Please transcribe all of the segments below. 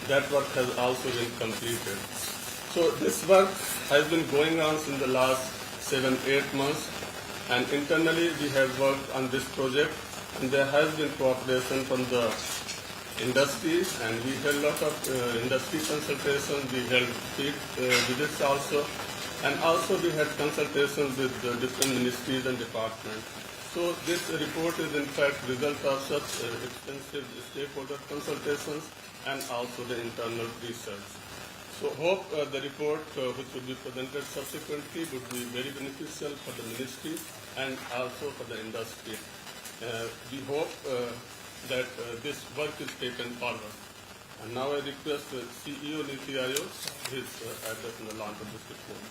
that work has also been completed. So this work has been going on since the last 7-8 months, and internally we have worked on this project, and there has been cooperation from the industry, and we held a lot of industry consultations, we held field visits also, and also we had consultations with different ministries and departments. So this report is in fact result of such extensive stakeholder consultations and also the internal research. So hope the report which will be presented subsequently would be very beneficial for the ministry and also for the industry. We hope that this work is taken forward. And now I request the CEO NITI Aayog his address in the launch of this report.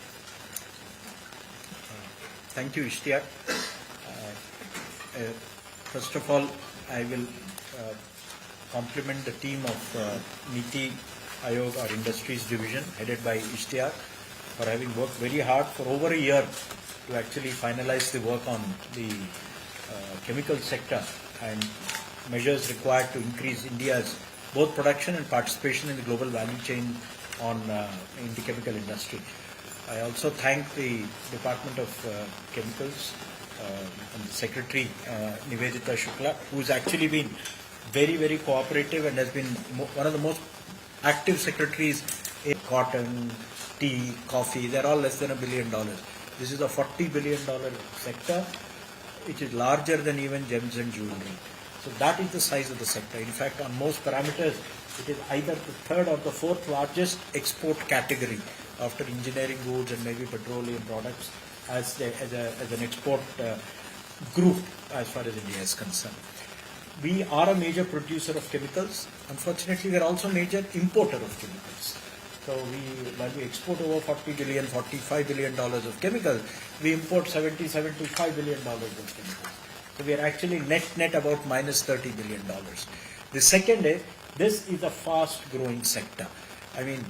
Thank you, Ishtiaq. First of all, I will compliment the team of NITI Aayog, our Industries Division, headed by Ishtiaq, for having worked very hard for over a year to actually finalize the work on the chemical sector and measures required to increase India's both production and participation in the global value chain in the chemical industry. I also thank the Department of Chemicals and the Secretary Nivedita Shukla, who has actually been very, very cooperative and has been one of the most active secretaries in cotton, tea, coffee. They're all less than $1 billion. This is a $40 billion sector, which is larger than even gems and jewelry. So that is the size of the sector. In fact, on most parameters, it is either the third or the fourth largest export category after engineering goods and maybe petroleum products as an export group as far as India is concerned. We are a major producer of chemicals. Unfortunately, we are also a major importer of chemicals. So while we export over $45 billion of chemicals, we import $75 billion of chemicals. So we are actually net about minus $30 billion. The second is, this is a fast growing sector. I mean,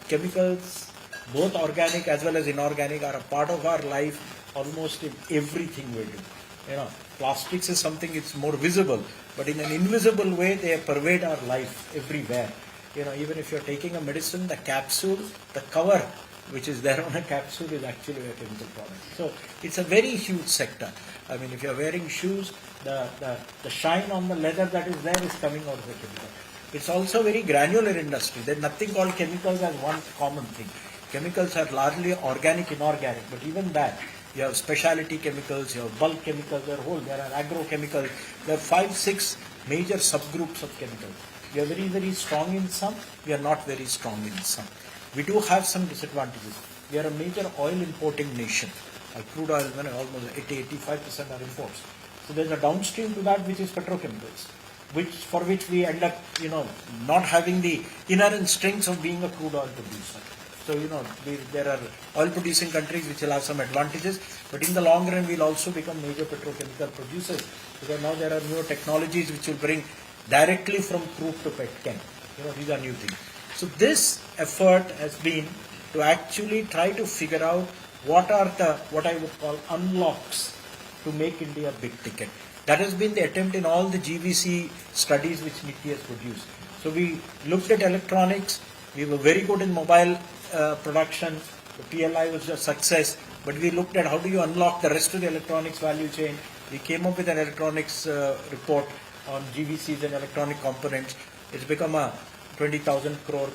chemicals, both organic as well as inorganic, are a part of our life almost in everything we do. You know, plastics is something it's more visible, but in an invisible way they pervade our life everywhere. You know, even if you're taking a medicine, the capsule, the cover which is there on a capsule is actually a chemical product. So it's a very huge sector. I mean, if you're wearing shoes, the shine on the leather that is there is coming out of the chemical. It's also a very granular industry. There's nothing called chemicals as one common thing. Chemicals are largely organic, inorganic, but even that, you have specialty chemicals, you have bulk chemicals, there are agrochemicals, there are 5-6 major subgroups of chemicals. We are very, very strong in some, we are not very strong in some. We do have some disadvantages. We are a major oil importing nation. Crude oil, almost 80-85% are imports. So there's a downstream to that which is petrochemicals, for which we end up, not having the inherent strengths of being a crude oil producer. So, there are oil producing countries which will have some advantages, but in the long run we'll also become major petrochemical producers, because now there are newer technologies which will bring directly from crude to petchem. These are new things. So this effort has been to actually try to figure out what are what I would call unlocks to make India big ticket. That has been the attempt in all the GVC studies which NITI has produced. So we looked at electronics, we were very good in mobile production, the PLI was a success, but we looked at how do you unlock the rest of the electronics value chain. We came up with an electronics report on GVCs and electronic components. It's become a 20,000 crore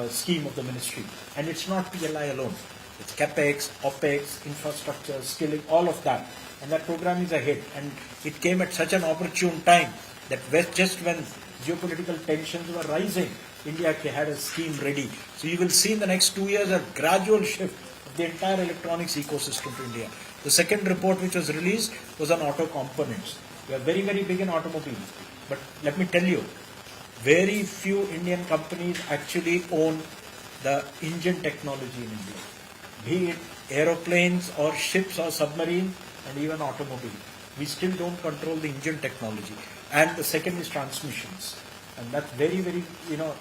scheme of the ministry. And it's not PLI alone. It's CAPEX, OPEX, infrastructure, skilling, all of that. And that program is a hit. And it came at such an opportune time that just when geopolitical tensions were rising, India had a scheme ready. So you will see in the next 2 years a gradual shift of the entire electronics ecosystem to India. The second report which was released was on auto components. We are very, very big in automobiles. But let me tell you, very few Indian companies actually own the engine technology in India. Be it aeroplanes or ships or submarines and even automobiles. We still don't control the engine technology. And the second is transmissions. And that's very, very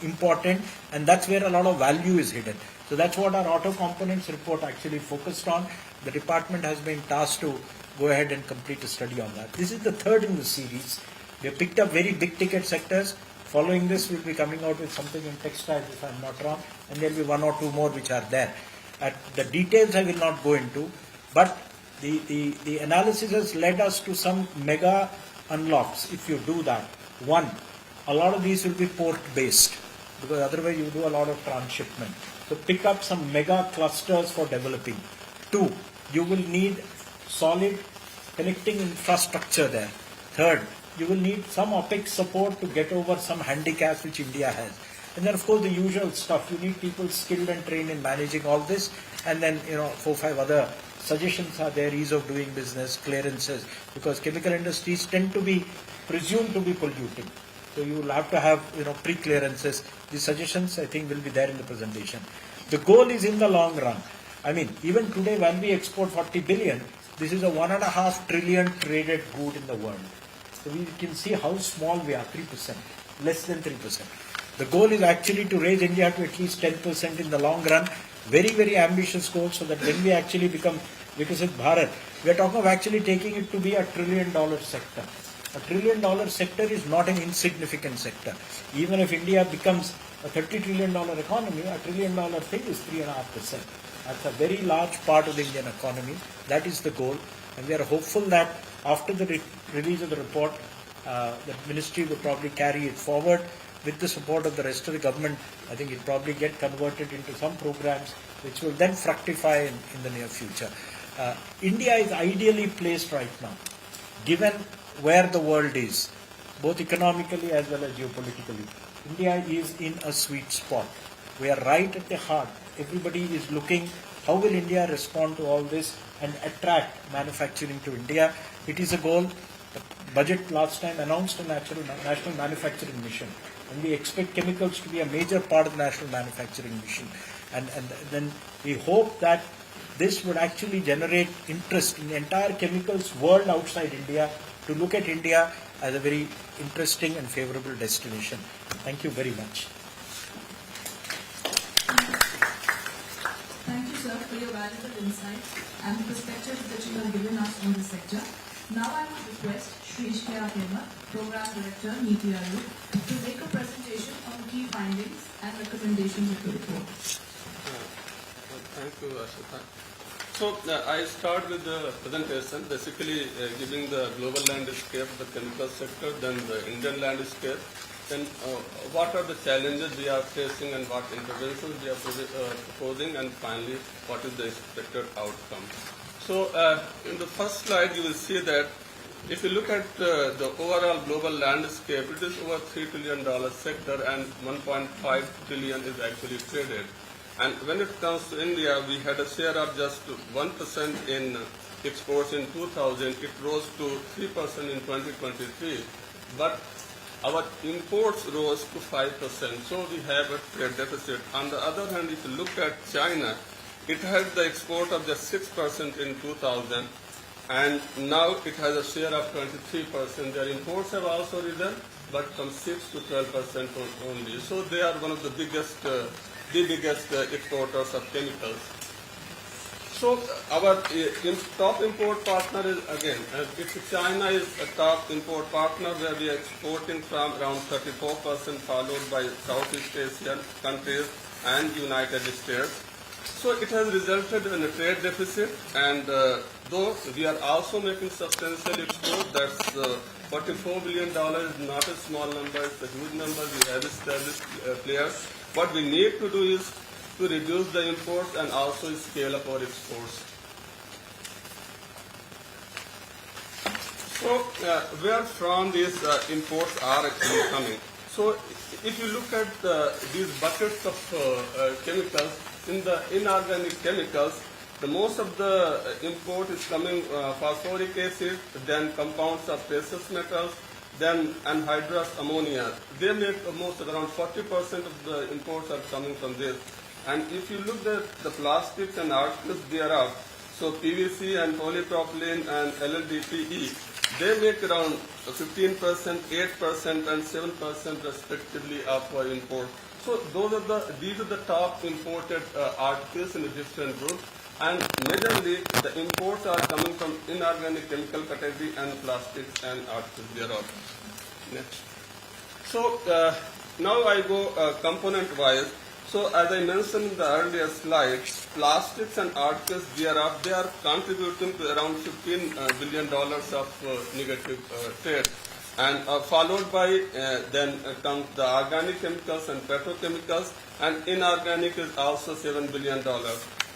important, and that's where a lot of value is hidden. So that's what our auto components report actually focused on. The department has been tasked to go ahead and complete a study on that. This is the third in the series. We have picked up very big ticket sectors. Following this, we'll be coming out with something in textiles, if I'm not wrong, and there'll be one or two more which are there. The details I will not go into, but the analysis has led us to some mega unlocks if you do that. One, a lot of these will be port-based, because otherwise you do a lot of transshipment. So pick up some mega clusters for developing. Two, you will need solid connecting infrastructure there. Third, you will need some OPEX support to get over some handicaps which India has. And then of course the usual stuff, you need people skilled and trained in managing all this, and then 4-5 other suggestions are there: ease of doing business, clearances, because chemical industries tend to be presumed to be polluting. So you will have to have pre-clearances. These suggestions I think will be there in the presentation. The goal is in the long run. I mean, even today when we export 40 billion, this is a 1.5 trillion traded good in the world. So we can see how small we are, 3%, less than 3%. The goal is actually to raise India to at least 10% in the long run. Very, very ambitious goal, so that when we actually become Vikasit Bharat, we are talking of actually taking it to be a $1 trillion sector. A $1 trillion sector is not an insignificant sector. Even if India becomes a $30 trillion economy, a $1 trillion thing is 3.5%. That's a very large part of the Indian economy. That is the goal. And we are hopeful that after the release of the report, the ministry will probably carry it forward with the support of the rest of the government. I think it probably get converted into some programs which will then fructify in the near future. India is ideally placed right now, given where the world is, both economically as well as geopolitically. India is in a sweet spot. We are right at the heart. Everybody is looking, how will India respond to all this and attract manufacturing to India? It is a goal. The budget last time announced a national manufacturing mission, and we expect chemicals to be a major part of the national manufacturing mission. And then we hope that this would actually generate interest in the entire chemicals world outside India to look at India as a very interesting and favorable destination. Thank you very much. Thank you, sir, for your valuable insight and the perspective that you have given us on the sector. Now I would request Shri Suman Bery, Program Director, NITI Aayog, to make a presentation on key findings and recommendations of the report. Thank you, Ashita. So I start with the presentation, basically giving the global landscape, the chemical sector, then the Indian landscape, then what are the challenges we are facing and what interventions we are proposing, and finally what is the expected outcome. So in the first slide you will see that if you look at the overall global landscape, it is over $3 trillion sector and 1.5 trillion is actually traded. And when it comes to India, we had a share of just 1% in exports in 2000. It rose to 3% in 2023. But our imports rose to 5%. So we have a trade deficit. On the other hand, if you look at China, it had the export of just 6% in 2000. And now it has a share of 23%. Their imports have also risen, but from 6 to 12% only. So they are one of the biggest exporters of chemicals. So our top import partner is, again, if China is a top import partner, where we are exporting from around 34%, followed by Southeast Asian countries and United States. So it has resulted in a trade deficit, and though we are also making substantial export, that's $44 billion is not a small number, it's a huge number. We have established players. What we need to do is to reduce the imports and also scale up our exports. So where from these imports are actually coming? So if you look at these buckets of chemicals, in the inorganic chemicals, the most of the import is coming phosphoric acid, then compounds of precious metals, then anhydrous ammonia. They make almost around 40% of the imports are coming from this. And if you look at the plastics and articles thereof, so PVC and polypropylene and LLDPE, they make around 15%, 8% and 7% respectively of our import. So these are the top imported articles in the different groups, and majorly the imports are coming from inorganic chemical category and plastics and articles thereof. Next. So now I go component-wise. So as I mentioned in the earlier slide, plastics and articles they are contributing to around $15 billion of negative trade, and followed by then comes the organic chemicals and petrochemicals, and inorganic is also $7 billion.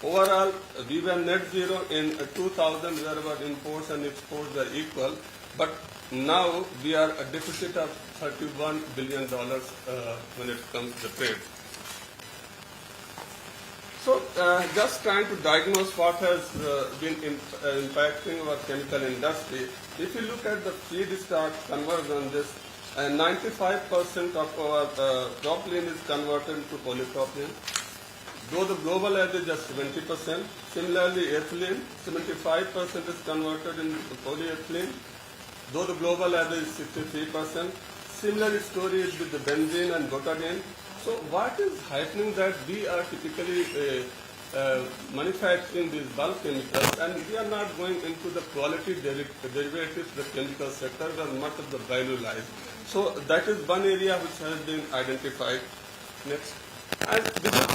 Overall, we were net zero in 2000, where our imports and exports were equal, but now we are a deficit of $31 billion when it comes to trade. So, just trying to diagnose what has been impacting our chemical industry. If you look at the feedstock conversion, this 95% of our propylene is converted to polypropylene, though the global average is 70%. Similarly, ethylene, 75% is converted into polyethylene, though the global average is 63%. Similar story is with the benzene and butadiene. So what is happening that we are typically manufacturing these bulk chemicals, and we are not going into the quality derivatives, the chemical sector, where much of the value lies. So that is one area which has been identified. Next. And this is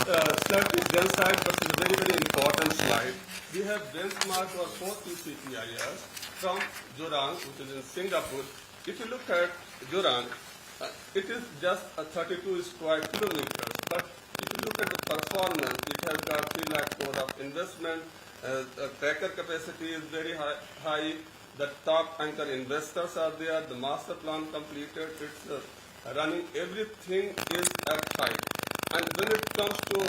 slightly downside, but it's a very, very important slide. We have benchmarked our 4 PCPIRs from Jurong, which is in Singapore. If you look at Jurong, it is just a 32 square kilometers, but if you look at the performance, it has got 3 lakh crore of investment, the cracker capacity is very high, the top anchor investors are there, the master plan completed, it's running, everything is at height. And when it comes to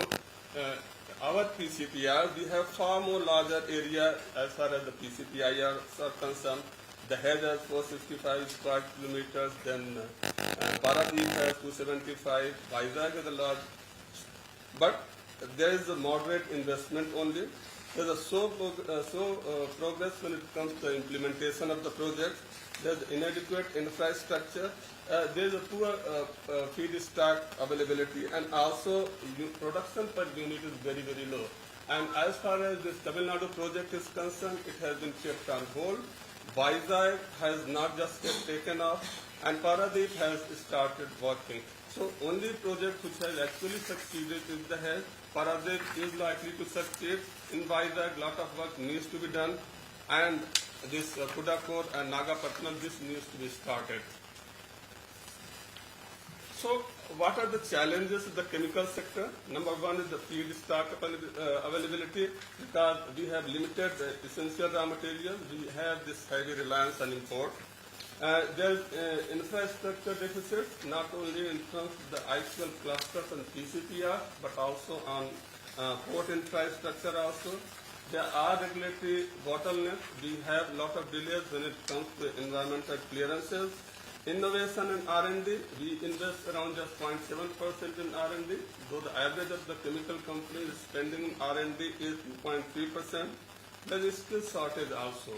our PCPR, we have far more larger area as far as the PCPIR are concerned. The head has 465 square kilometers, then Paradip has 275, Vizag is a large, but there is a moderate investment only. There is a progress when it comes to implementation of the project. There is inadequate infrastructure. There is a poor feedstock availability, and also production per unit is very, very low. And as far as this Tamil Nadu project is concerned, it has been kept on hold. Vizag has not just yet taken off, and Paradip has started working. So only project which has actually succeeded is the head. Paradip is likely to succeed. In Vizag, lot of work needs to be done, and this Kudakor and Nagapatnam, this needs to be started. So what are the challenges of the chemical sector? Number one is the feedstock availability, because we have limited essential raw materials. We have this heavy reliance on import. There is infrastructure deficit, not only in terms of the actual clusters and PCPR, but also on port infrastructure also. There are regulatory bottlenecks. We have a lot of delays when it comes to environmental clearances. Innovation and R&D, we invest around just 0.7% in R&D, though the average of the chemical companies spending in R&D is 2.3%. There is skill shortage also.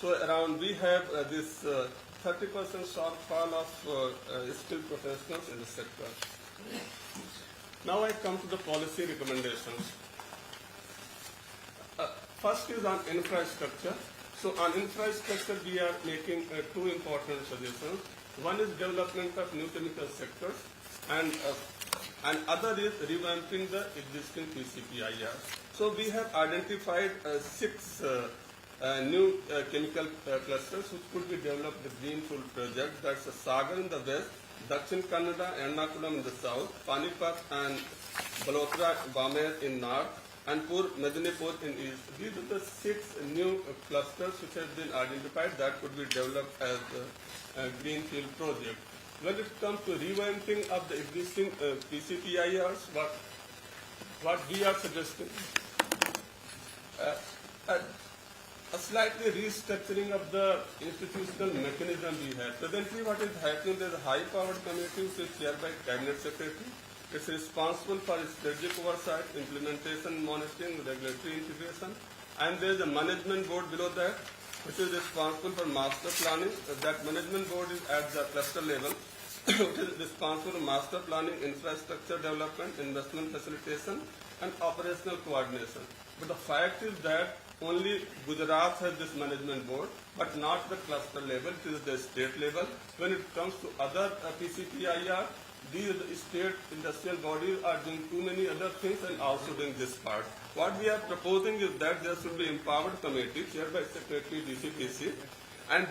So around we have this 30% shortfall of skilled professionals in the sector. Now I come to the policy recommendations. First is on infrastructure. So on infrastructure, we are making 2 important suggestions. One is development of new chemical sectors, and other is revamping the existing PCPIR. So we have identified 6 new chemical clusters which could be developed with greenfield projects. That's Sagar in the west, Dakshin Kannada, Ernakulam in the south, Panipat and Balotra, Bamer in north, and Medinipur in east. These are the 6 new clusters which have been identified that could be developed as a greenfield project. When it comes to revamping of the existing PCPIRs, what we are suggesting, a slightly restructuring of the institutional mechanism we have. Presently what is happening, there is a high-powered committee which is chaired by Cabinet Secretary. It's responsible for strategic oversight, implementation, monitoring, regulatory integration, and there is a management board below that which is responsible for master planning. That management board is at the cluster level, which is responsible for master planning, infrastructure development, investment facilitation, and operational coordination. But the fact is that only Gujarat has this management board, but not the cluster level, it is the state level. When it comes to other PCPIR, these state industrial bodies are doing too many other things and also doing this part. What we are proposing is that there should be empowered committee chaired by Secretary DCPC, and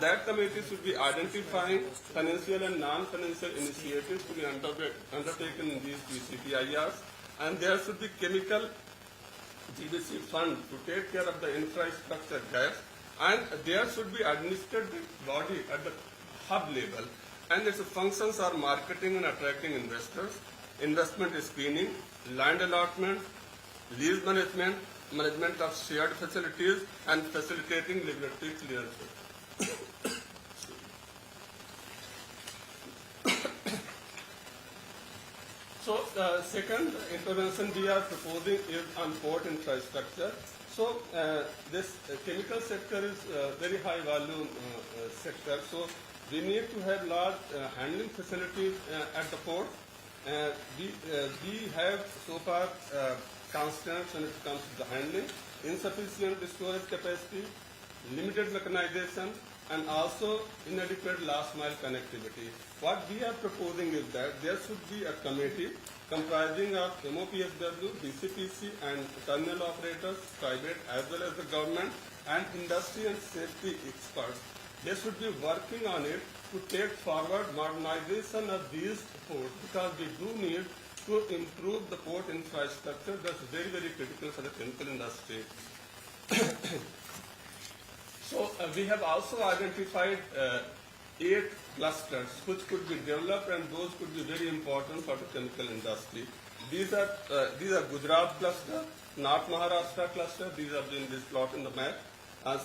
that committee should be identifying financial and non-financial initiatives to be undertaken in these PCPIRs, and there should be chemical GBC fund to take care of the infrastructure gaps, and there should be administrative body at the hub level, and its functions are marketing and attracting investors, investment screening, land allotment, lease management, management of shared facilities, and facilitating regulatory clearances. So the second intervention we are proposing is on port infrastructure. So this chemical sector is a very high volume sector. So we need to have large handling facilities at the port. We have so far constraints when it comes to the handling, insufficient storage capacity, limited mechanization, and also inadequate last mile connectivity. What we are proposing is that there should be a committee comprising of MOPSW, DCPC, and terminal operators, private as well as the government, and industry and safety experts. They should be working on it to take forward modernization of these ports, because we do need to improve the port infrastructure. That's very, very critical for the chemical industry. So we have also identified 8 clusters which could be developed, and those could be very important for the chemical industry. These are Gujarat cluster, North Maharashtra cluster. These are in this plot in the map.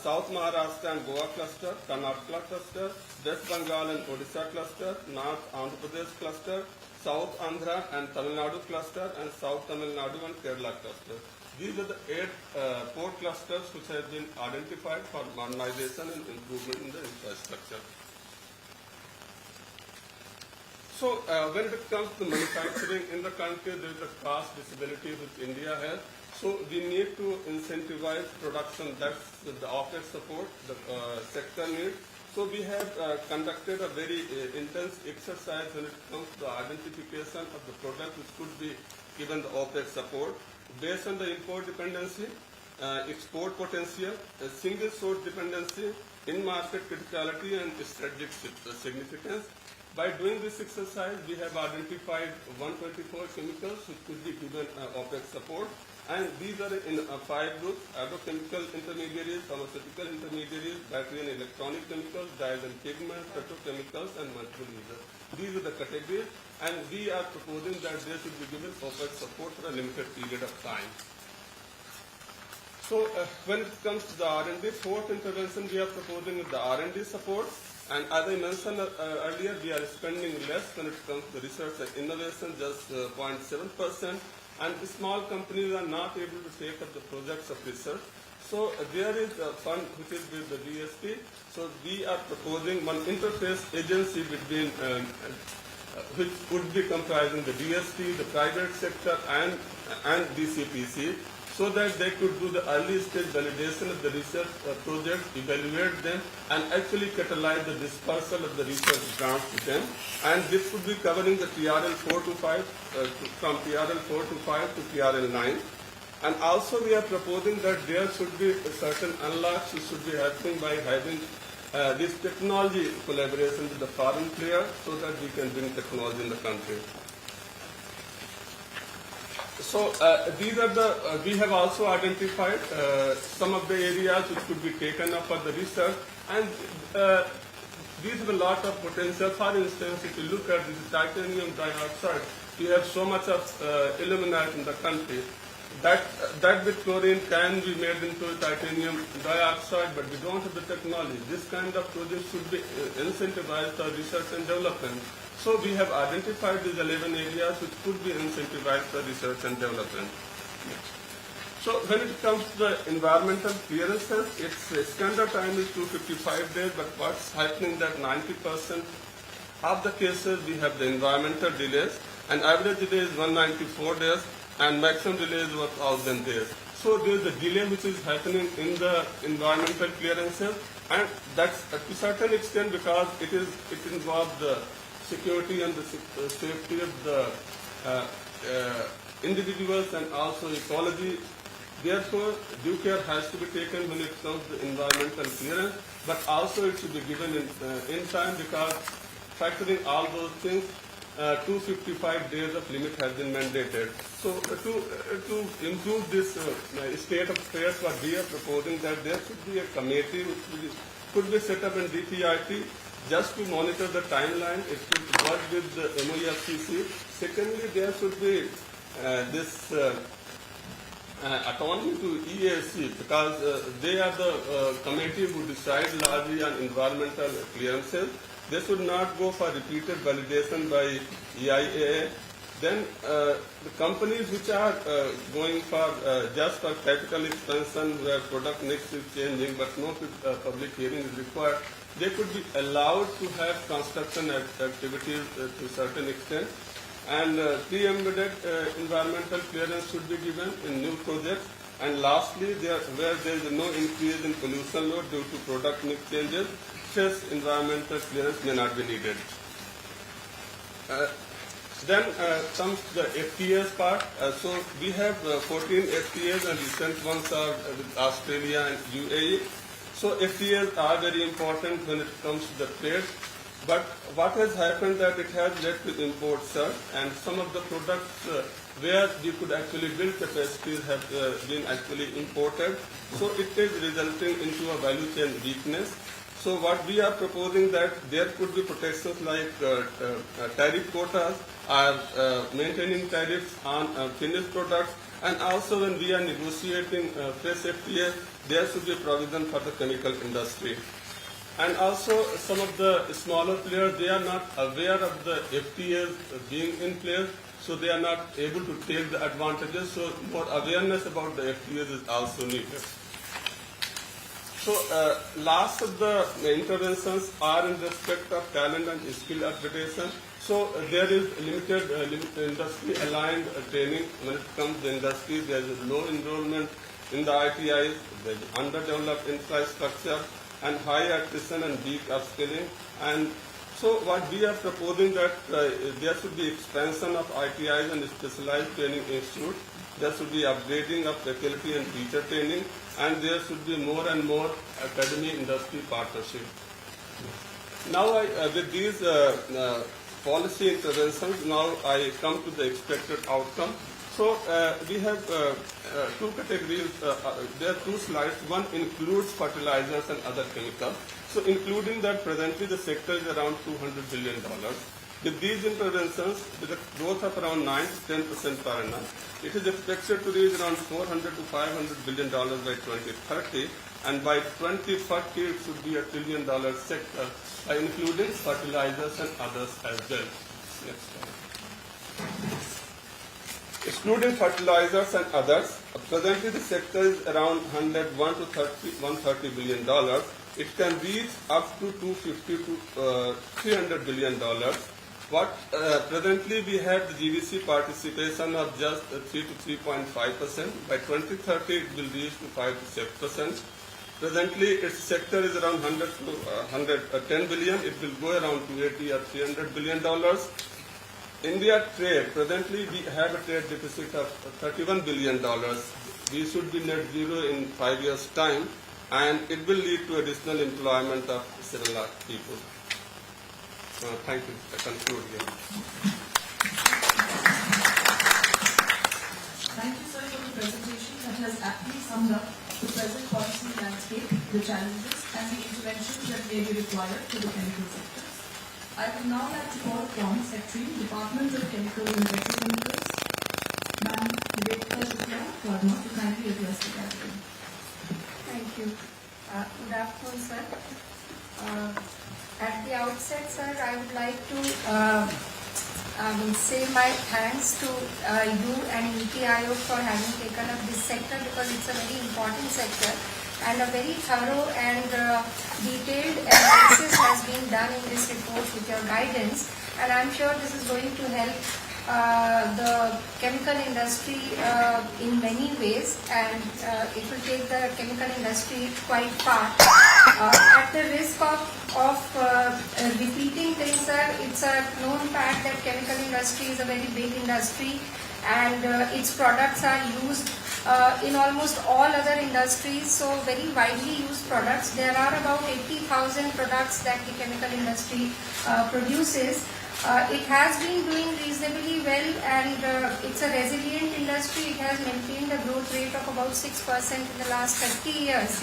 South Maharashtra and Goa cluster, Karnataka cluster, West Bengal and Odisha cluster, North Andhra Pradesh cluster, South Andhra and Tamil Nadu cluster, and South Tamil Nadu and Kerala cluster. These are the 8 port clusters which have been identified for modernization and improvement in the infrastructure. So when it comes to manufacturing in the country, there is a cost disability which India has. So we need to incentivize production. That's the OPEX support the sector needs. So we have conducted a very intense exercise when it comes to the identification of the product which could be given the OPEX support based on the import dependency, export potential, single source dependency, in-market criticality, and strategic significance. By doing this exercise, we have identified 124 chemicals which could be given OPEX support, and these are in 5 groups: agrochemical intermediaries, pharmaceutical intermediaries, battery and electronic chemicals, dyes and pigments, petrochemicals, and multiple users. These are the categories, and we are proposing that they should be given OPEX support for a limited period of time. So when it comes to the R&D, fourth intervention we are proposing is the R&D support. And as I mentioned earlier, we are spending less when it comes to research and innovation, just 0.7%. And small companies are not able to take up the projects of research. So there is a fund which is with the DSP. So we are proposing one interface agency between which would be comprising the DSP, the private sector, and DCPC, so that they could do the early stage validation of the research projects, evaluate them, and actually catalyze the dispersal of the research grants to them. And this would be covering the TRL 4 to 5, from TRL 4 to 5 to TRL 9. And also we are proposing that there should be certain unlocks which should be happening by having this technology collaboration with the foreign players, so that we can bring technology in the country. So these are the, we have also identified some of the areas which could be taken up for the research, and these have a lot of potential. For instance, if you look at this titanium dioxide, we have so much of illuminate in the country. That with chlorine can be made into titanium dioxide, but we don't have the technology. This kind of project should be incentivized for research and development. So we have identified these 11 areas which could be incentivized for research and development. So when it comes to the environmental clearances, its standard time is 255 days, but what's happening that 90% of the cases we have the environmental delays, and average delay is 194 days, and maximum delay is 1,000 days. So so there is a delay which is happening in the environmental clearances, and that's to a certain extent because it involves the security and the safety of the individuals and also ecology. Therefore, due care has to be taken when it comes to environmental clearance, but also it should be given in time because factoring all those things, 255 days of limit has been mandated. So to improve this state of affairs, what we are proposing that there should be a committee which could be set up in DPIT just to monitor the timeline. It should work with the MOEFCC. Secondly, there should be this autonomy to EAC because they are the committee who decide largely on environmental clearances. They should not go for repeated validation by EIA. Then the companies which are going for just for capital expansion where product mix is changing but no public hearing is required, they could be allowed to have construction activities to a certain extent. And pre-embedded environmental clearance should be given in new projects. And lastly, where there is no increase in pollution load due to product mix changes, such environmental clearance may not be needed. Then comes the FTAs part. So we have 14 FTAs and recent ones are with Australia and UAE. So FTAs are very important when it comes to the trade. But what has happened that it has led to import surge, and some of the products where we could actually build capacities have been actually imported. So it is resulting into a value chain weakness. So what we are proposing that there could be protections like tariff quotas or maintaining tariffs on finished products, and also when we are negotiating fresh FTA, there should be provision for the chemical industry. And also some of the smaller players, they are not aware of the FTAs being in place, so they are not able to take the advantages. So more awareness about the FTAs is also needed. So last of the interventions are in respect of talent and skill upgradation. So there is limited industry aligned training when it comes to the industry. There is low enrollment in the ITIs, there is underdeveloped infrastructure, and high attrition and weak upskilling. And so what we are proposing that there should be expansion of ITIs and specialized training institutes. There should be upgrading of faculty and teacher training, and there should be more and more academy-industry partnership. Now, with these policy interventions, now I come to the expected outcome. So we have two categories. There are two slides. One includes fertilizers and other chemicals. So including that, presently the sector is around $200 billion. With these interventions, with a growth of around 9 to 10% per annum, it is expected to reach around $400 to $500 billion by 2030, and by 2040 it should be $1 trillion sector, including fertilizers and others as well. Next slide. Excluding fertilizers and others, presently the sector is around $101 to $130 billion. It can reach up to $250 to $300 billion. Presently we have the GVC participation of just 3 to 3.5%. By 2030 it will reach to 5 to 6%. Presently its sector is around 100 to 110 billion. It will go around 280 or $300 billion. India trade, presently we have a trade deficit of $31 billion. We should be net zero in 5 years' time, and it will lead to additional employment of 7 lakh people. Thank you. I conclude here. Thank you, sir, for the presentation that has aptly summed up the present policy landscape, the challenges, and the interventions that may be required for the chemical sector. I would now like to call upon Secretary, Department of Chemical and Petrochemicals, Ma'am Nivedita Shukla, to kindly address the gathering. Thank you. Good afternoon, sir. At the outset, sir, I would like to say my thanks to you and NITI Aayog for having taken up this sector, because it's a very important sector, and a very thorough and detailed analysis has been done in this report with your guidance, and I'm sure this is going to help the chemical industry in many ways, and it will take the chemical industry quite far. At the risk of repeating things, sir, it's a known fact that chemical industry is a very big industry, and its products are used in almost all other industries, so very widely used products. There are about 80,000 products that the chemical industry produces. It has been doing reasonably well, and it's a resilient industry. It has maintained a growth rate of about 6% in the last 30 years.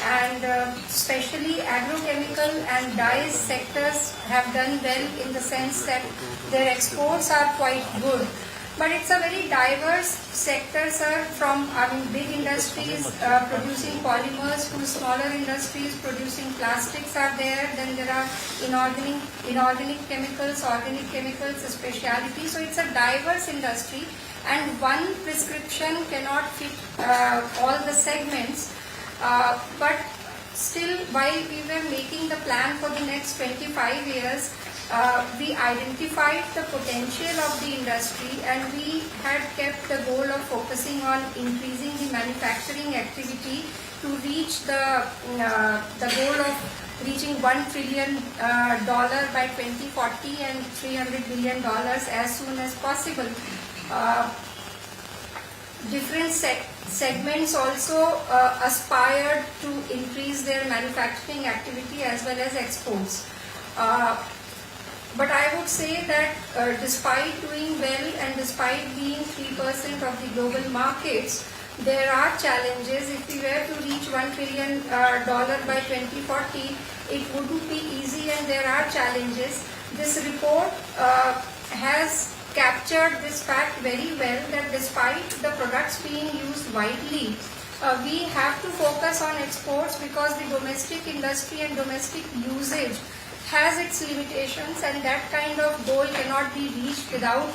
And especially agrochemical and dyes sectors have done well in the sense that their exports are quite good. But it's a very diverse sector, sir, from big industries producing polymers to smaller industries producing plastics are there. Then there are inorganic chemicals, organic chemicals, specialty. So it's a diverse industry, and one prescription cannot fit all the segments. But still, while we were making the plan for the next 25 years, we identified the potential of the industry, and we had kept the goal of focusing on increasing the manufacturing activity to reach the goal of reaching $1 trillion by 2040 and $300 billion as soon as possible. Different segments also aspired to increase their manufacturing activity as well as exports. But I would say that despite doing well and despite being 3% of the global markets, there are challenges. If we were to reach $1 trillion by 2040, it wouldn't be easy, and there are challenges. This report has captured this fact very well, that despite the products being used widely, we have to focus on exports because the domestic industry and domestic usage has its limitations, and that kind of goal cannot be reached without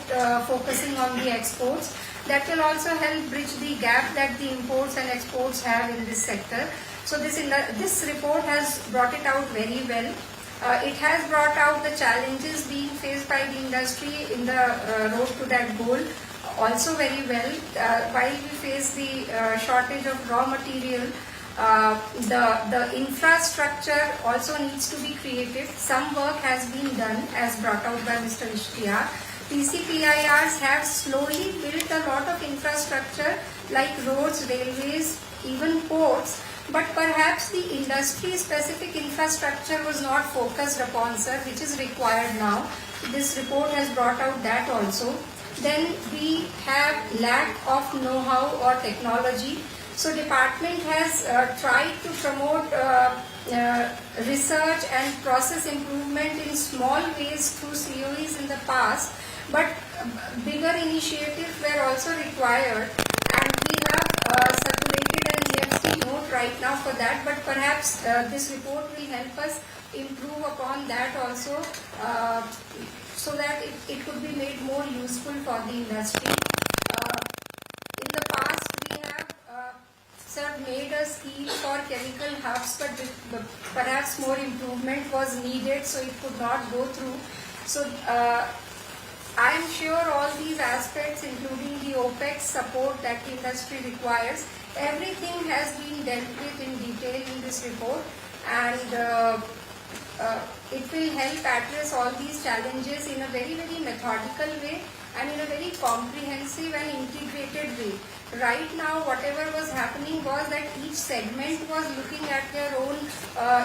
focusing on the exports. That will also help bridge the gap that the imports and exports have in this sector. So this report has brought it out very well. It has brought out the challenges being faced by the industry in the road to that goal also very well. While we face the shortage of raw material, the infrastructure also needs to be created. Some work has been done, as brought out by Mr. Ishtiaq. PCPIRs have slowly built a lot of infrastructure like roads, railways, even ports, but perhaps the industry-specific infrastructure was not focused upon, sir, which is required now. This report has brought out that also. Then we have lack of know-how or technology. So department has tried to promote research and process improvement in small ways through COEs in the past, but bigger initiatives were also required, and we have circulated an EFC note right now for that, but perhaps this report will help us improve upon that also, so that it could be made more useful for the industry. In the past, we have made a scheme for chemical hubs, but perhaps more improvement was needed, so it could not go through. So I am sure all these aspects, including the OPEX support that the industry requires, everything has been dealt with in detail in this report, and it will help address all these challenges in a very, very methodical way and in a very comprehensive and integrated way. Right now, whatever was happening was that each segment was looking at their own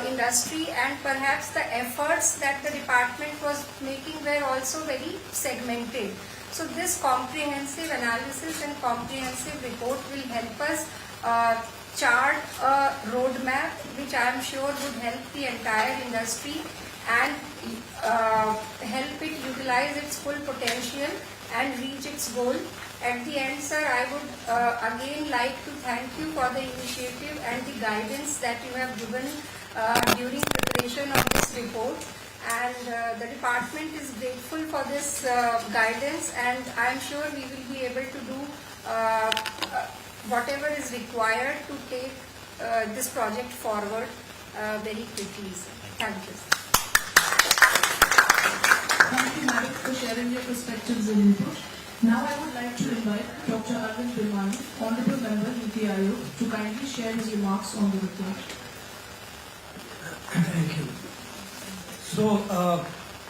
industry, and perhaps the efforts that the department was making were also very segmented. So this comprehensive analysis and comprehensive report will help us chart a roadmap which I am sure would help the entire industry and help it utilize its full potential and reach its goal. At the end, sir, I would again like to thank you for the initiative and the guidance that you have given during preparation of this report. And the department is grateful for this guidance, and I am sure we will be able to do whatever is required to take this project forward very quickly, sir. Thank you, sir. Thank you, Madam, for sharing your perspectives and input. Now I would like to invite Dr. Arvind Virmani, Honorable Member, NITI Aayog, to kindly share his remarks on the report. Thank you. So,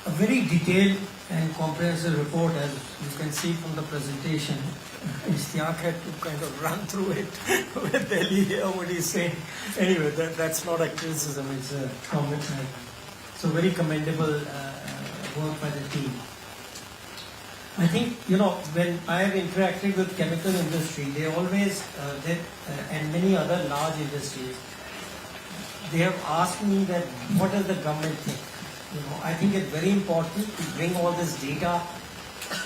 a very detailed and comprehensive report, as you can see from the presentation. Ishtiaq had to kind of run through it with Delhi here, what he's saying. Anyway, that's not a criticism, it's a comment. So, very commendable work by the team. I think, when I have interacted with chemical industry, they always, and many other large industries, they have asked me that what does the government think? I think it's very important to bring all this data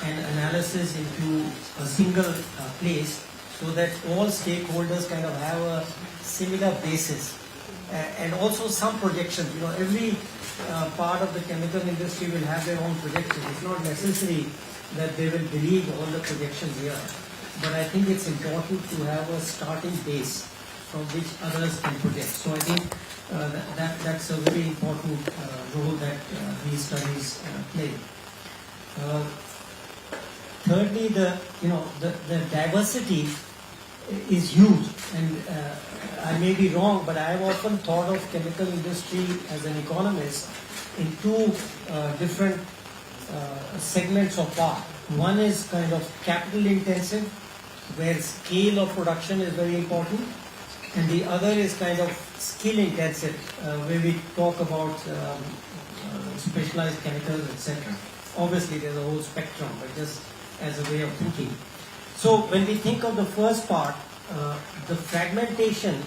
and analysis into a single place so that all stakeholders kind of have a similar basis and also some projections. Every part of the chemical industry will have their own projections. It's not necessary that they will believe all the projections here, but I think it's important to have a starting base from which others can project. So I think that's a very important role that these studies play. Thirdly, the diversity is huge, and I may be wrong, but I have often thought of chemical industry as an economist in two different segments of part. One is kind of capital intensive, where scale of production is very important, and the other is kind of skill intensive, where we talk about specialized chemicals, etc. Obviously, there's a whole spectrum, but just as a way of thinking. So, when we think of the first part, the fragmentation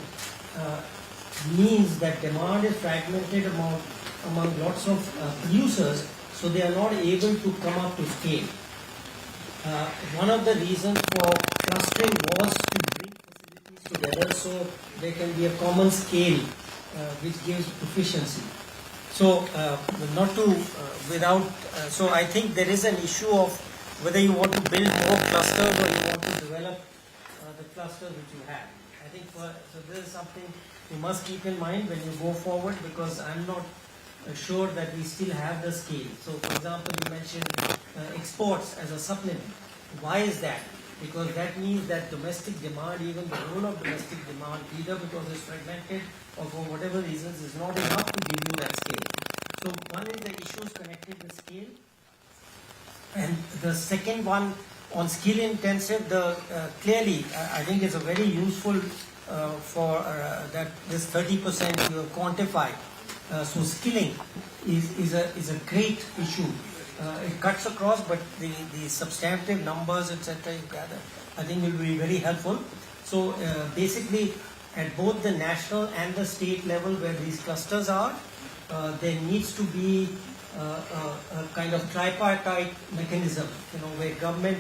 means that demand is fragmented among lots of producers, so they are not able to come up to scale. One of the reasons for clustering was to bring facilities together so there can be a common scale which gives efficiency. So, so I think there is an issue of whether you want to build more clusters or you want to develop the clusters which you have. I think so this is something you must keep in mind when you go forward, because I'm not sure that we still have the scale. So, for example, you mentioned exports as a supplement. Why is that? Because that means that domestic demand, even the role of domestic demand, either because it's fragmented or for whatever reasons, is not enough to give you that scale. So, one is the issues connected with scale. And the second one, on skill intensive, clearly, I think it's a very useful for that this 30% you quantify. So skilling is a great issue. It cuts across, but the substantive numbers, etc., you gather, I think will be very helpful. So basically, at both the national and the state level where these clusters are, there needs to be a kind of tripartite mechanism, where government,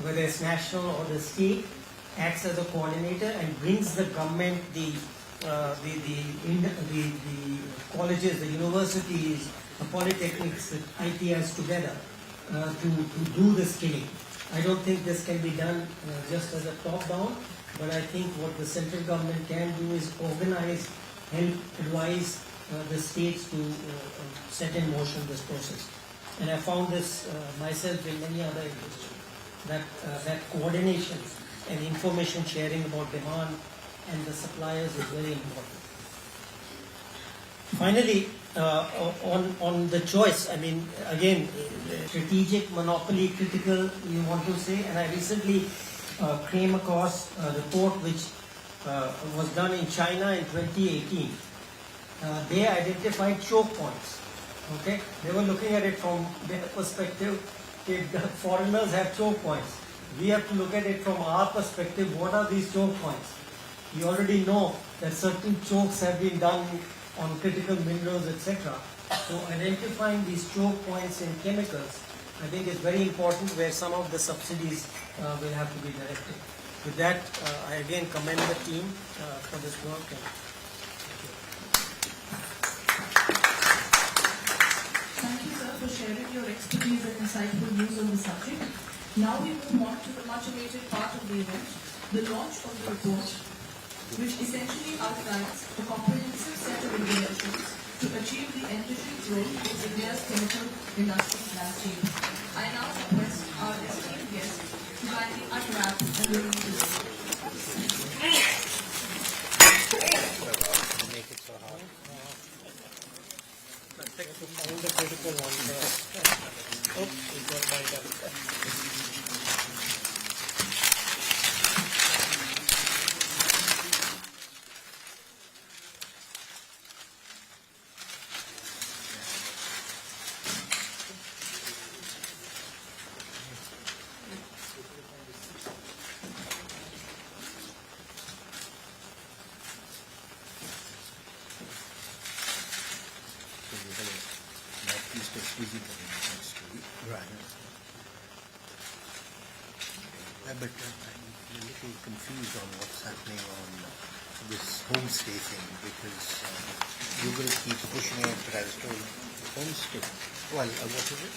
whether it's national or the state, acts as a coordinator and brings the government, the colleges, the universities, the polytechnics, the ITIs together to do the skilling. I don't think this can be done just as a top-down, but I think what the central government can do is organize, help, advise the states to set in motion this process. And I found this myself in many other industries, that coordination and information sharing about demand and the suppliers is very important. Finally, on the choice, I mean, again, strategic, monopoly, critical, you want to say, and I recently came across a report which was done in China in 2018. They identified choke points. Okay, they were looking at it from their perspective. If the foreigners have choke points, we have to look at it from our perspective. What are these choke points? You already know that certain chokes have been done on critical minerals, etc. So identifying these choke points in chemicals, I think is very important, where some of the subsidies will have to be directed. With that, I again commend the team for this work. Thank you, sir, for sharing your expertise and insightful views on the subject. Now we move on to the much awaited part of the event, the launch of the report, which essentially outlines a comprehensive set of regulations to to achieve the envisioned growth in India's chemical industry landscape. I now request our esteemed guest to kindly unwrap and release the room. All the critical ones are. Oops, it got tied up. But I'm a little confused on what's happening on this homestay thing because you will keep pushing it, but I was told homestay. Well, what is it?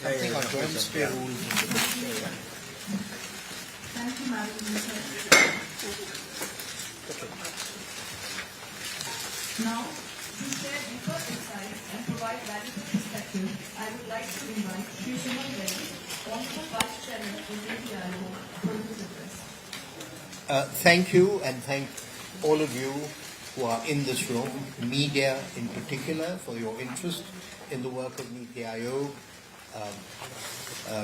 Something on homestay rules. Thank you, Madam Minister. Now, to share deeper insights and provide valuable perspective, I would like to invite Shri Suman Bery, Honorable Vice Chairman of NITI Aayog, for his address. Thank you, and thank all of you who are in this room, media in particular, for your interest in the work of NITI Aayog,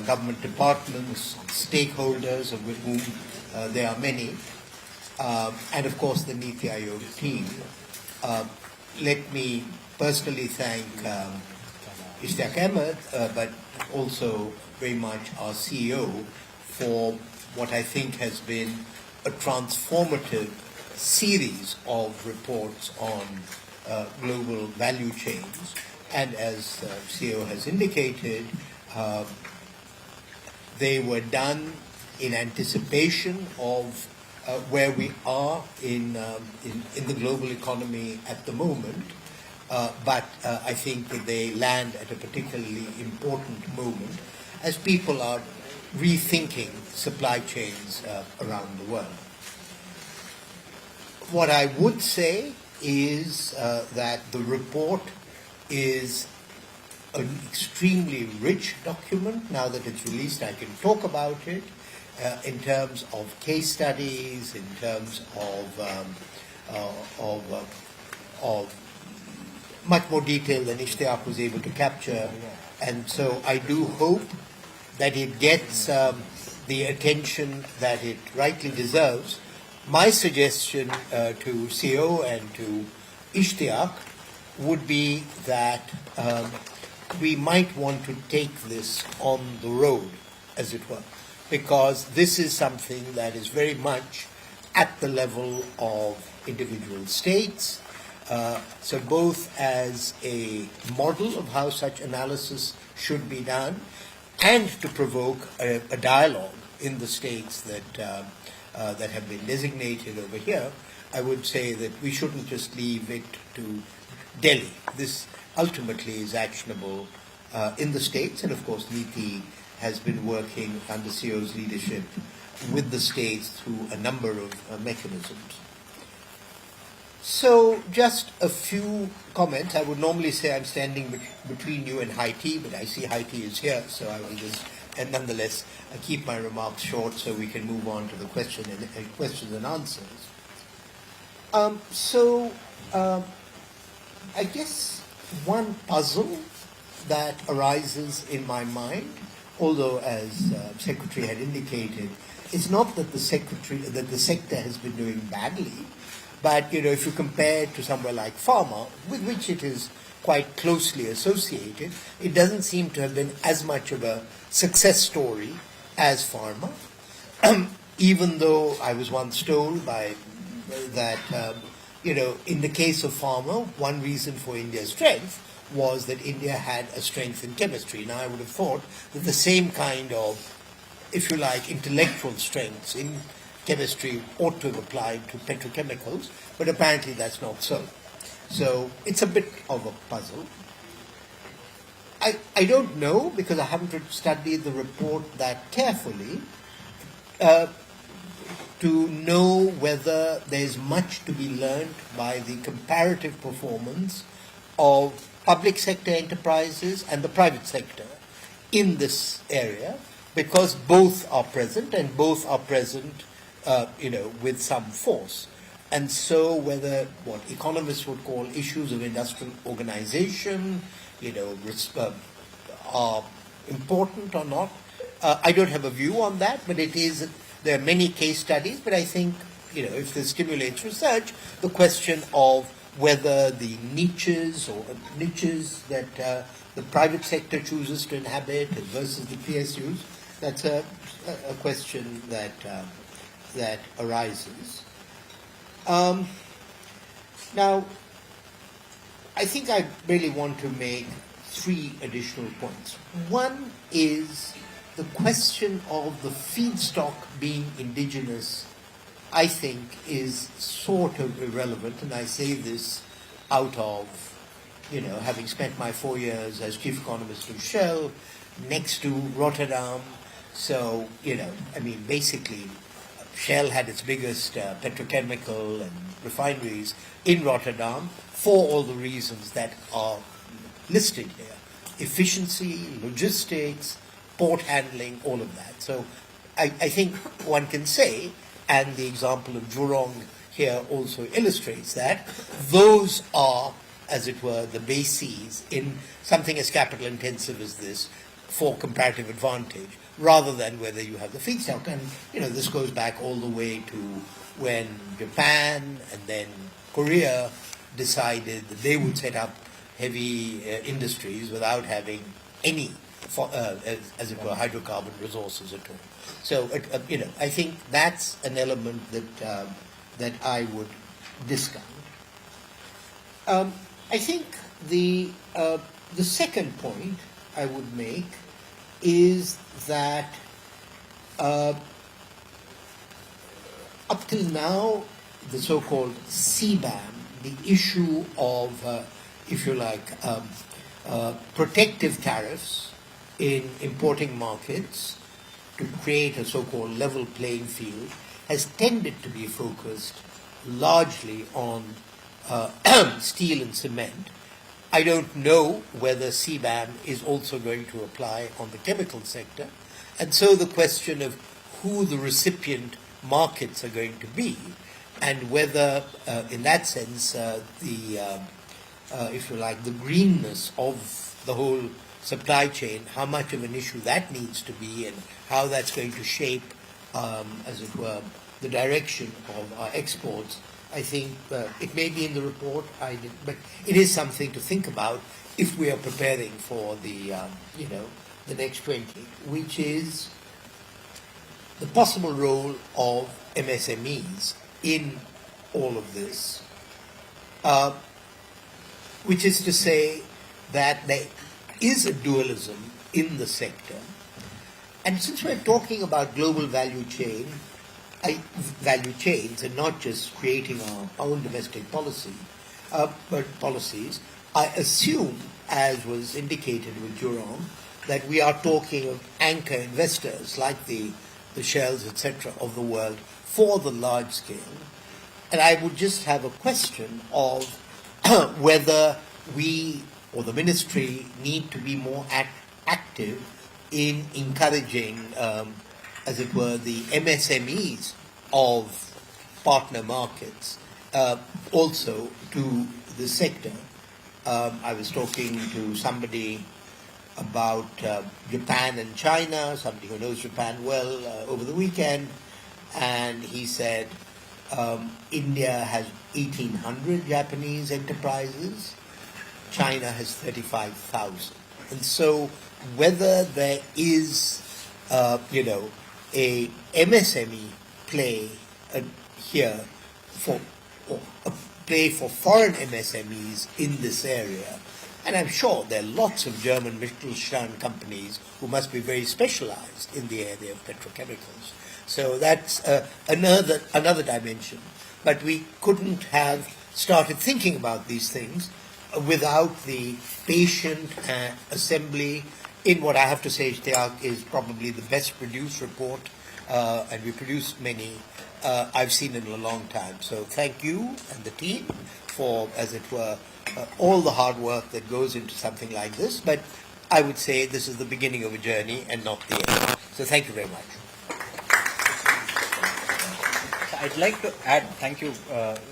government departments, stakeholders, of whom there are many, and of course the NITI Aayog team. Let me personally thank Ishtiaq Ahmed, but also very much our CEO for what I think has been a transformative series of reports on global value chains. And as CEO has indicated, they were done in anticipation of where we are in the global economy at the moment. But I think that they land at a particularly important moment as people are rethinking supply chains around the world. What I would say is that the report is an extremely rich document. Now that it's released, I can talk about it in terms of case studies, in terms of much more detail than Ishtiaq was able to capture. And so I do hope that it gets the attention that it rightly deserves. My suggestion to CEO and to Ishtiaq would be that we might want to take this on the road, as it were, because this is something that is very much at the level of individual states. So both as a model of how such analysis should be done and to provoke a dialogue in the states that have been designated over here, I would say that we shouldn't just leave it to Delhi. This ultimately is actionable in the states, and of course NITI has been working under CEO's leadership with the states through a number of mechanisms. So just a few comments. I would normally say I'm standing between you and high tea, but I see high tea is here, so I will just, and nonetheless, I keep my remarks short so we can move on to the questions and answers. I guess one puzzle that arises in my mind, although as Secretary had indicated, it's not that the sector has been doing badly, but if you compare it to somewhere like pharma, with which it is quite closely associated, it doesn't seem to have been as much of a success story as pharma. Even though I was once told that in the case of pharma, one reason for India's strength was that India had a strength in chemistry. Now I would have thought that the same kind of, if you like, intellectual strengths in chemistry ought to have applied to petrochemicals, but apparently that's not so. So it's a bit of a puzzle. I don't know, because I haven't studied the report that carefully, to know whether there's much to be learned by the comparative performance of public sector enterprises and the private sector in this area, because both are present and both are present, with some force. And so whether what economists would call issues of industrial organization, are important or not, I don't have a view on that, but there are many case studies, but I think, if this stimulates research, the question of whether the niches that the private sector chooses to inhabit versus the PSUs, that's a question that arises. Now, I think I really want to make 3 additional points. One is the question of the feedstock being indigenous, I think, is sort of irrelevant, and I say this out of, having spent my 4 years as chief economist of Shell next to Rotterdam. So, basically, Shell had its biggest petrochemical and refineries in Rotterdam for all the reasons that are listed here. Efficiency, logistics, port handling, all of that. So I think one can say, and the example of Jurong here also illustrates that, those are, as it were, the bases in something as capital intensive as this for comparative advantage, rather than whether you have the feedstock. And, this goes back all the way to when Japan and then Korea decided that they would set up heavy industries without having any, as it were, hydrocarbon resources at all. So, I think that's an element that I would discount. I think the second point I would make is that up till now, the so-called CBAM, the issue of, if you like, protective tariffs in importing markets to create a so-called level playing field, has tended to be focused largely on steel and cement. I don't know whether CBAM is also going to apply on the chemical sector. And so the question of who the recipient markets are going to be, and whether, in that sense, if you like, the greenness of the whole supply chain, how much of an issue that needs to be, and how that's going to shape, as it were, the direction of our exports. I think it may be in the report, but it is something to think about if we are preparing for the next 20, which is the possible role of MSMEs in all of this, which is to say that there is a dualism in the sector. And since we're talking about global value chains and not just creating our own domestic policy, but policies, I assume, as was indicated with Jurong, that we are talking of anchor investors like the Shells, etc., of the world for the large scale. And I would just have a question of whether we or the ministry need to be more active in encouraging, as it were, the MSMEs of partner markets also to the sector. I was talking to somebody about Japan and China, somebody who knows Japan well, over the weekend, and he said India has 1,800 Japanese enterprises, China has 35,000. And so whether there is, a MSME play here or a play for foreign MSMEs in this area, and I'm sure there are lots of German Mittelstand companies who must be very specialized in the area of petrochemicals. So that's another dimension. But we couldn't have started thinking about these things without the patient assembly in what I have to say, Ishtiaq, is probably the best produced report, and we produced many, I've seen in a long time. So thank you and the team for, as it were, all the hard work that goes into something like this, but I would say this is the beginning of a journey and not the end. So thank you very much. I'd like to add, thank you,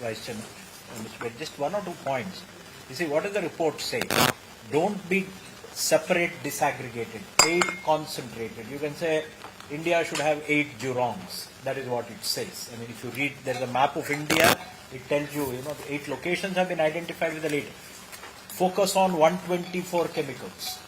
Vice Chairman, Mr. Bery, just one or two points. You see, what does the report say? Don't be separate, disaggregated, 8 concentrated. You can say India should have 8 Jurongs. That is what it says. I mean, if you read, there's a map of India, it tells you, the 8 locations have been identified with the later. Focus on 124 chemicals.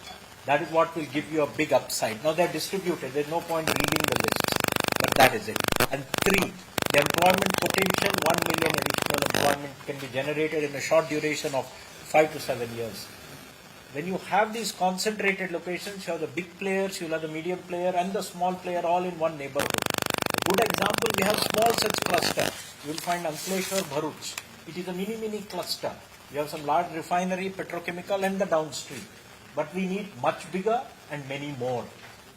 That is what will give you a big upside. Now they're distributed. There's no point reading the lists, but that is it. And 3, the employment potential, 1 million additional employment can be generated in a short duration of 5 to 7 years. When you have these concentrated locations, you have the big players, you have the medium player and the small player all in one neighborhood. A good example, we have small such cluster. You will find Ankleshwar, Bharuch. It is a mini cluster. You have some large refinery, petrochemical and the downstream. But we need much bigger and many more,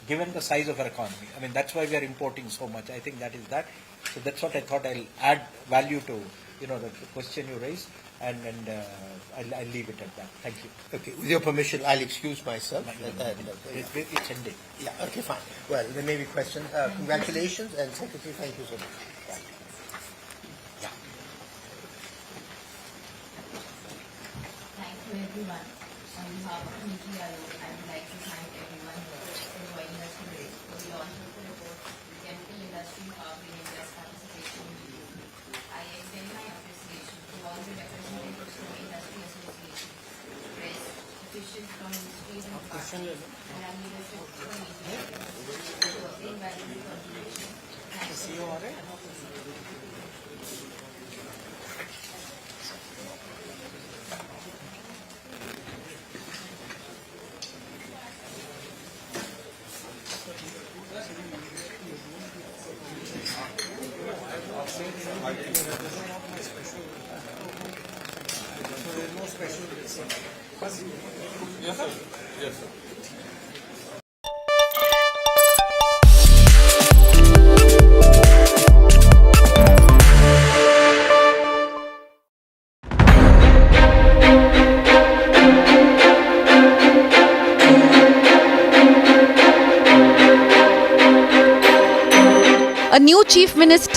given the size of our economy. I mean, that's why we are importing so much. I think that is that. So that's what I thought I'll add value to, the question you raised, and I'll leave it at that. Thank you. Okay, with your permission, I'll excuse myself. It's ending. Yeah, okay, fine. Well, there may be questions. Congratulations, and Secretary, thank you so much. Right. Yeah. Thank you everyone. On behalf of NITI Aayog, I would like to thank everyone here for joining us today for the launch of the report, The Chemical Industry Powering India's Participation in GDP. I extend my appreciation to all the representatives from industry associations, press, officials from industries and partners, and our leadership from NITI Aayog for their invaluable contribution. Thank you. Yes, sir. Yes, sir. A new chief minister